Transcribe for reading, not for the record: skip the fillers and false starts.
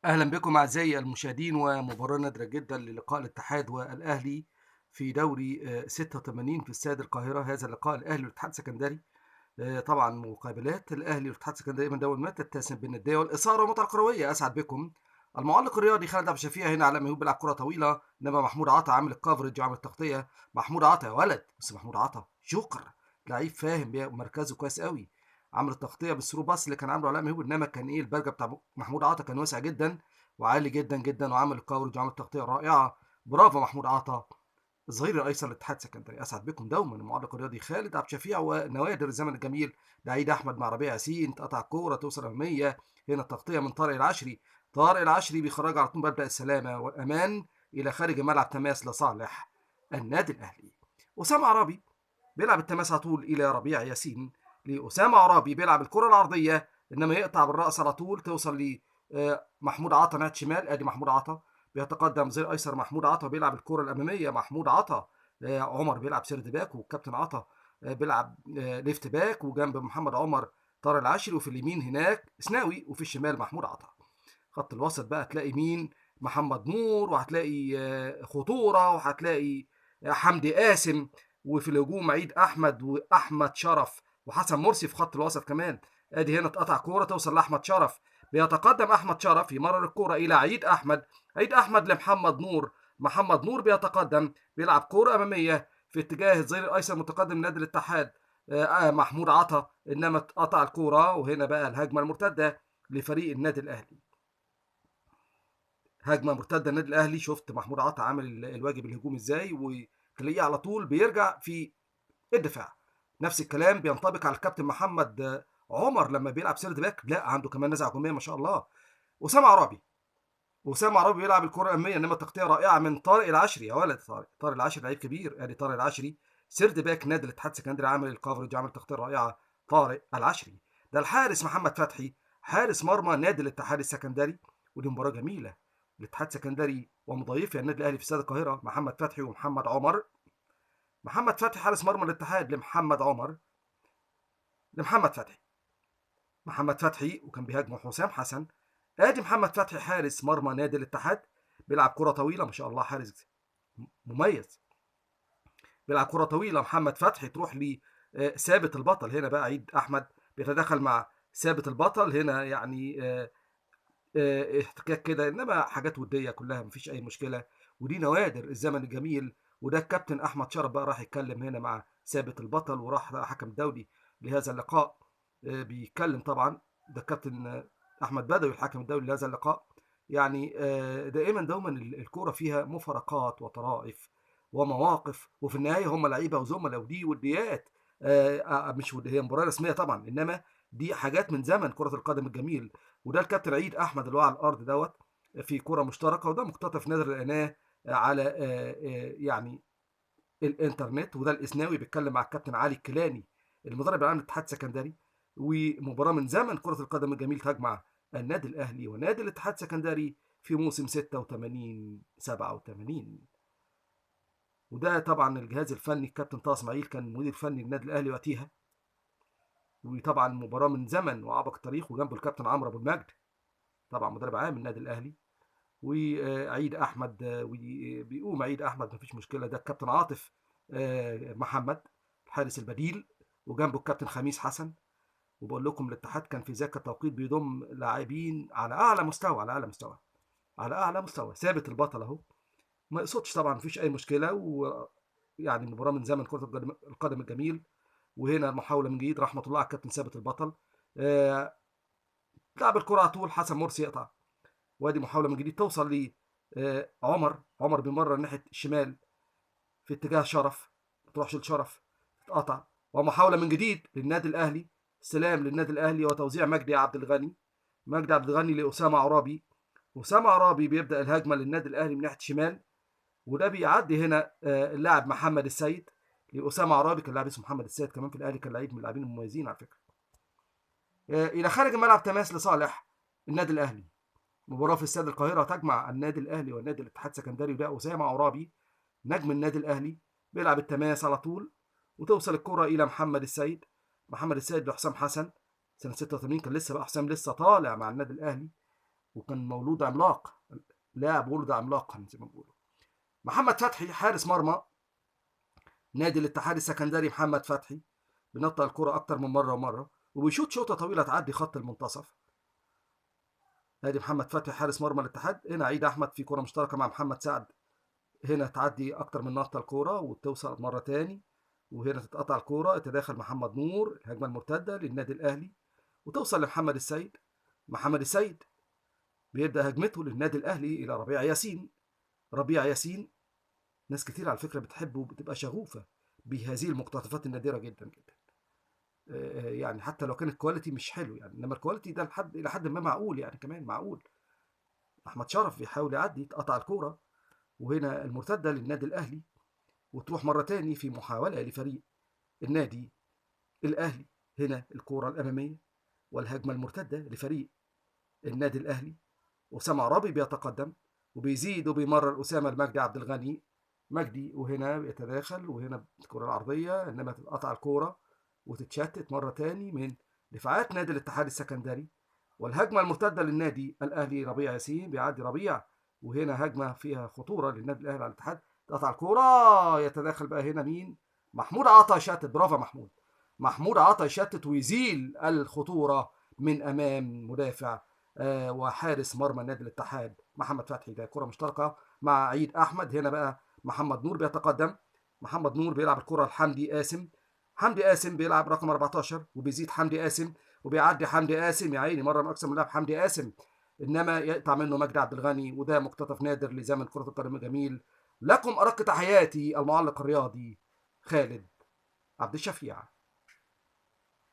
أهلا بكم أعزائي المشاهدين ومباراة نادرة جدا للقاء الاتحاد والأهلي في دوري 86 في استاد القاهرة. هذا اللقاء الأهلي والاتحاد السكندري. طبعا مقابلات الأهلي والاتحاد السكندري من دوري المركز التاسع بين الدول والإثارة والمتعة الكروية. أسعد بكم. المعلق الرياضي خالد عبد الشفيع هنا على ميهوب بيلعب كرة طويلة، إنما محمود عطا عامل الكفرج وعامل التغطية. محمود عطا يا ولد، بس محمود عطا جوكر، لعيب فاهم مركزه كويس قوي. عمل التغطية بالثرو باس اللي كان عامله علاء ميهوب، إنما كان إيه البرجة بتاع محمود عطا كان واسع جدا وعالي جدا جدا، وعمل الكفرج وعمل تغطية رائعة. برافو محمود عطا، الظهير الايسر للاتحاد السكندري. اسعد بكم دوما المعلق الرياضي خالد عبد الشفيع ونوادر الزمن الجميل لعيد احمد مع ربيع ياسين. تقطع كوره توصل اماميه، هنا التغطيه من طارق العشري. طارق العشري بيخرج على طول مبدا السلامه والامان الى خارج الملعب، تماس لصالح النادي الاهلي. اسامه عرابي بيلعب التماس على طول الى ربيع ياسين. لاسامه عرابي بيلعب الكره العرضيه، انما يقطع بالراس على طول توصل لمحمود عطا ناحيه شمال. ادي محمود عطا بيتقدم زي ايسر. محمود عطا بيلعب الكره الاماميه. محمود عطا عمر بيلعب سيرد باك، والكابتن عطا بيلعب ليفت باك، وجنب محمد عمر طارق العشري، وفي اليمين هناك اسناوي، وفي الشمال محمود عطا. خط الوسط بقى هتلاقي مين؟ محمد نور، وهتلاقي خطوره، وهتلاقي حمدي قاسم، وفي الهجوم عيد احمد واحمد شرف وحسن مرسي في خط الوسط كمان. ادي هنا اتقطع كوره توصل لاحمد شرف. بيتقدم احمد شرف يمرر الكوره الى عيد احمد. عيد احمد لمحمد نور. محمد نور بيتقدم بيلعب كوره اماميه في اتجاه الظهير الايسر متقدم نادي الاتحاد محمود عطا، انما اتقطع الكوره. وهنا بقى الهجمه المرتده لفريق النادي الاهلي. هجمه مرتده النادي الاهلي. شفت محمود عطا عامل الواجب الهجومي ازاي، وتلاقيه على طول بيرجع في الدفاع. نفس الكلام بينطبق على الكابتن محمد عمر لما بيلعب سيرد باك، لا عنده كمان نزعه هجوميه ما شاء الله. اسامه عرابي. اسامه عرابي بيلعب الكره الاماميه، انما تغطيه رائعه من طارق العشري. يا ولد طارق العشري لعيب كبير. ادي طارق العشري سيرد باك نادي الاتحاد السكندري، عامل الكفرج عامل تغطيه رائعه. طارق العشري. ده الحارس محمد فتحي، حارس مرمى نادي الاتحاد السكندري. ودي مباراه جميله. الاتحاد السكندري ومضيفي النادي الاهلي في استاد القاهره محمد فتحي ومحمد عمر. محمد فتحي حارس مرمى الاتحاد لمحمد عمر لمحمد فتحي. محمد فتحي وكان بيهاجمه حسام حسن. ادي محمد فتحي حارس مرمى نادي الاتحاد، بيلعب كره طويله ما شاء الله، حارس مميز. بيلعب كره طويله محمد فتحي تروح لثابت البطل. هنا بقى عيد احمد بيتدخل مع ثابت البطل هنا، يعني احتكاك كده، انما حاجات وديه كلها مفيش اي مشكله. ودي نوادر الزمن الجميل. وده الكابتن احمد شرف بقى راح يتكلم هنا مع ثابت البطل، وراح حكم الدولي لهذا اللقاء بيتكلم طبعا. ده الكابتن احمد بدوي الحكم الدولي لهذا اللقاء. يعني دائما دوما الكوره فيها مفارقات وطرائف ومواقف، وفي النهايه هم لعيبه وزملاء، ودي وديات مش هي مباراه رسميه طبعا، انما دي حاجات من زمن كره القدم الجميل. وده الكابتن عيد احمد اللي هو على الارض دوت في كره مشتركه، وده مقتطف نادر لقيناه على يعني الانترنت. وده الاسناوي بيتكلم مع الكابتن علي الكيلاني المدرب العام للاتحاد السكندري. ومباراه من زمن كره القدم الجميل تجمع النادي الاهلي ونادي الاتحاد السكندري في موسم 86 87. وده طبعا الجهاز الفني الكابتن طه اسماعيل كان مدير فني النادي الاهلي وقتها. وطبعا مباراه من زمن وعبق التاريخ، وجنبه الكابتن عمرو ابو المجد طبعا مدرب عام النادي الاهلي. وعيد احمد وبيقوم عيد احمد مفيش مشكله. ده الكابتن عاطف محمد الحارس البديل، وجنبه الكابتن خميس حسن. وبقول لكم الاتحاد كان في ذاك التوقيت بيضم لاعبين على اعلى مستوى على اعلى مستوى على اعلى مستوى. ثابت البطل اهو، ما يقصدش طبعا مفيش اي مشكله. ويعني مباراه من زمن كره القدم الجميل. وهنا المحاوله من جديد رحمه الله على الكابتن ثابت البطل. آه، لعب الكره على طول حسن مرسي يقطع. وادي محاوله من جديد توصل ل عمر بيمرر ناحيه الشمال في اتجاه شرف، ما تروحش لشرف تتقطع. ومحاوله من جديد للنادي الاهلي، استلام للنادي الاهلي وتوزيع مجدي عبد الغني. مجدي عبد الغني لاسامه عرابي. اسامه عرابي بيبدا الهجمه للنادي الاهلي من ناحيه الشمال، وده بيعدي هنا اللاعب محمد السيد لاسامه عرابي. كان لاعب اسمه محمد السيد كمان في الاهلي، كان لعيب من اللاعبين المميزين على فكره. الى خارج الملعب تماس لصالح النادي الاهلي. مباراة في استاد القاهرة تجمع النادي الأهلي والنادي الاتحاد السكندري. وده أسامة عرابي نجم النادي الأهلي بيلعب التماس على طول، وتوصل الكرة إلى محمد السيد. محمد السيد لحسام حسن سنة 86، كان لسه بقى حسام لسه طالع مع النادي الأهلي. وكان مولود عملاق، لاعب ولد عملاقا زي ما بيقولوا. محمد فتحي حارس مرمى نادي الاتحاد السكندري، محمد فتحي بينطق الكرة أكتر من مرة ومرة، وبيشوط شوطة طويلة تعدي خط المنتصف. ادي محمد فتحي حارس مرمى الاتحاد. هنا عيد احمد في كرة مشتركة مع محمد سعد، هنا تعدي اكتر من نقطة الكرة وتوصل مرة تاني، وهنا تتقطع الكرة، يتداخل محمد نور، الهجمة المرتدة للنادي الاهلي وتوصل لمحمد السيد. محمد السيد بيبدأ هجمته للنادي الاهلي الى ربيع ياسين. ربيع ياسين ناس كتير على فكرة بتحبه وبتبقى شغوفة بهذه المقتطفات النادرة جدا جدا. يعني حتى لو كان الكواليتي مش حلو يعني، انما الكواليتي ده الى حد ما معقول يعني، كمان معقول. احمد شرف بيحاول يعدي، تقطع الكوره، وهنا المرتده للنادي الاهلي وتروح مره تاني في محاوله لفريق النادي الاهلي. هنا الكوره الاماميه والهجمه المرتده لفريق النادي الاهلي. اسامه عرابي بيتقدم وبيزيد وبيمرر اسامه المجدي عبد الغني مجدي، وهنا بيتداخل، وهنا الكره العرضيه انما تتقطع الكوره وتتشتت مره تاني من دفاعات نادي الاتحاد السكندري. والهجمه المرتده للنادي الاهلي، ربيع ياسين بيعدي ربيع، وهنا هجمه فيها خطوره للنادي الاهلي على الاتحاد، تقطع الكوره، يتداخل بقى هنا مين؟ محمود عطا يشتت. برافو محمود. محمود عطا يشتت ويزيل الخطوره من امام مدافع وحارس مرمى نادي الاتحاد محمد فتحي. ده كره مشتركه مع عيد احمد. هنا بقى محمد نور بيتقدم، محمد نور بيلعب الكره لحمدي قاسم، حمدي قاسم بيلعب رقم 14 وبيزيد حمدي قاسم وبيعدي حمدي قاسم، يا عيني مره من اكثر من لاعب حمدي قاسم، انما يقطع منه مجدي عبد الغني، وده مقتطف نادر لزمن كره القدم الجميل. لكم ارق تحياتي المعلق الرياضي خالد عبد الشفيع.